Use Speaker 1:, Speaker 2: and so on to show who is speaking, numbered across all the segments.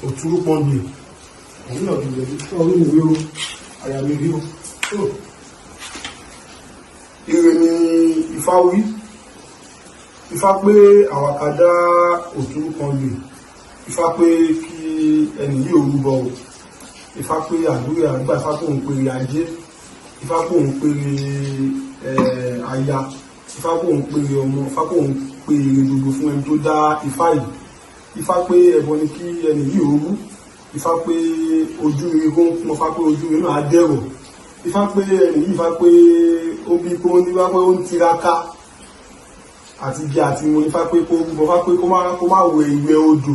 Speaker 1: òtúrú pọ́ńbì òun náà ti lẹ́bí ọdún ìwé o àyà mi rí o. Ire ni Ifá wí. Ifá pé àwọn àkàdá òtúrú pọ́ńbì. Ifá pé kí ẹni yìí orúbọ o. Ifá pé àdúrà àgbà. Ifá pé òun pèrè ajé. Ifá pé òun pèrè aya. Ifá pé òun pèrè ọmọ. Ifá pé òun pèrè gbogbo fún ẹni tó dá Ifá yìí. Ifá pé ẹbọ ni kí ẹni yìí orú. Ifá pé ojú rere kó ń pọn. Ifá pé ojú rere náà á dẹ̀rọ̀. Ifá pé ẹni yìí Ifá pé ó bí kó ní wá pé ó ń tiraka àti jẹ àti wọn. Ifá pé kó rúbọ. Ifá pé kó má wẹ ìwẹ̀ odò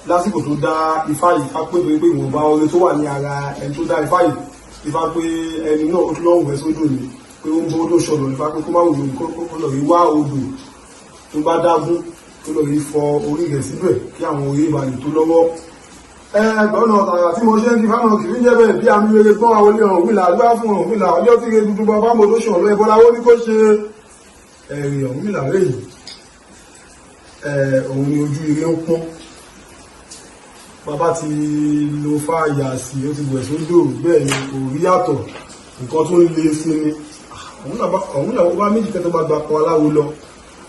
Speaker 1: lásìkò tó dá Ifá yìí. Ifá pé torí pé ìwọ̀nba oore tó wà ní ara ẹni tó dá Ifá yìí. Ifá pé ẹni náà ó tún lọ́wọ́ wẹ̀ sódò ni pé ó ń bọ́ tó ṣọ̀rọ̀. Ifá pé kó má wẹ̀ kó lọ rí wá odò tó bá dágún tó lọ rí fọ orí rẹ̀ síbẹ̀ kí àwọn orí ìbàlẹ̀ tó lọ́wọ́. Ẹgbọ́nà tààrà tí mo ṣe ń di fáwọn kìí jẹ́ bẹ́ẹ̀ bí àmì rere gbọ́n àwọn olè Ọ̀rúnmìlà àgbá fún Ọ̀rúnmìlà ọjọ́ tí rẹ̀ dúdú bọ́ bá mọ̀ tó ṣọ̀rọ̀ ẹbọláwó ní kó ṣe ẹ̀rì Ọ̀rúnmìlà rẹ̀ yìí. Òun ni ojú ire ń pọ́n. Bàbá ti lo fáyà sí ó ti wẹ̀ sódò bẹ́ẹ̀ ni kò rí yàtọ̀ nǹkan tó ń le sí ni. Ọ̀rúnmìlà bá méjì kẹ́tọ́ bá gba kan aláwo lọ.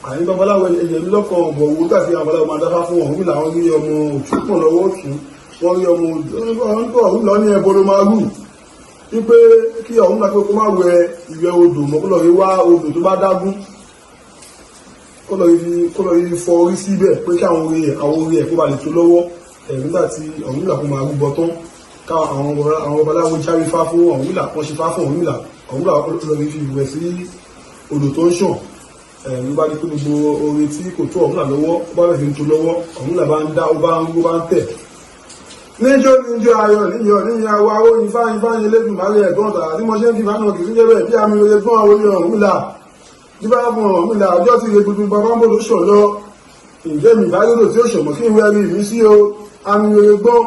Speaker 1: Àyí babaláwo ẹ̀yẹ lọ́kàn ọ̀bọ̀ owó tàbí àwọn babaláwo máa dáfá fún Ọ̀rúnmìlà. Wọ́n rí ọmọ òtúpọ̀ lọ́wọ́ ọ̀tún. Wọ́n rí ọmọ Ọ̀rúnmìlà ní ẹbọ ló máa rù. Wípé kí Ọ̀rúnmìlà pé kó má wẹ ìwẹ̀ odò mọ́ kó lọ rí wá odò tó bá dágún. Kó lọ rí fọ orí síbẹ̀ pé kí àwọn orí ẹ̀ kó ba lè tó lọ́wọ́. Nígbà tí Ọ̀rúnmìlà kó máa rúbọ tán ká àwọn babaláwo jáwé fá fún Ọ̀rúnmìlà. Wọ́n ṣe fá fún Ọ̀rúnmìlà. Ọ̀rúnmìlà lọ rí fi ìwẹ̀ sí odò tó ń ṣàn. Ló bá di pé gbogbo oore tí kò tó Ọ̀rúnmìlà lọ́wọ́ ó bá bẹ̀rẹ̀ fi ń tó lọ́wọ́. Ọ̀rúnmìlà bá ń dá ó bá ń tẹ̀. Níjó ayọ̀ níyìn àwọ̀ aró Ifá yẹn lẹ́dùnmáre ẹ̀gbọ́n tààrà tí mo ṣe ń fi fánà kìí jẹ́ bẹ́ẹ̀ bí àmì rere gbọ́n àwọn olè Ọ̀rúnmìlà. Díbá fún Ọ̀rúnmìlà ọjọ́ tí ire gbogbo bàbá ń bò ló ṣọ̀ lọ. Ǹjẹ́ mi bá lódò tí ó ṣọ̀mọ́ kí n wẹ́ rí mi sí o. Àmì rere gbọ́n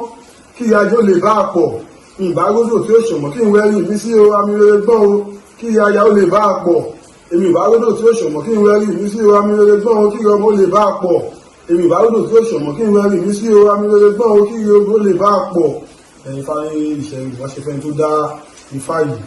Speaker 1: kí ajó lè bá a pọ̀. Ìbá lódò tí ó ṣọ̀mọ́ kí n wẹ́ rí mi sí o. Àmì rere gbọ́n o kí aya ó lè bá a pọ̀. Èmi ìbáródò tí ó ṣọ̀mọ́ kí n wẹ́rí mi sí o. Àmì rere gbọ́n o kí ọmọ lè bá a pọ̀. Èmi ìbáródò tí ó ṣọ̀mọ́ kí n wẹ́rí mi sí o. Àmì rere gbọ́n o kí ọmọ lè bá a pọ̀. Ẹ̀yin fáyé ìṣẹ̀lẹ̀ ìwáṣẹ̀fẹ́ tó dá Ifá yìí.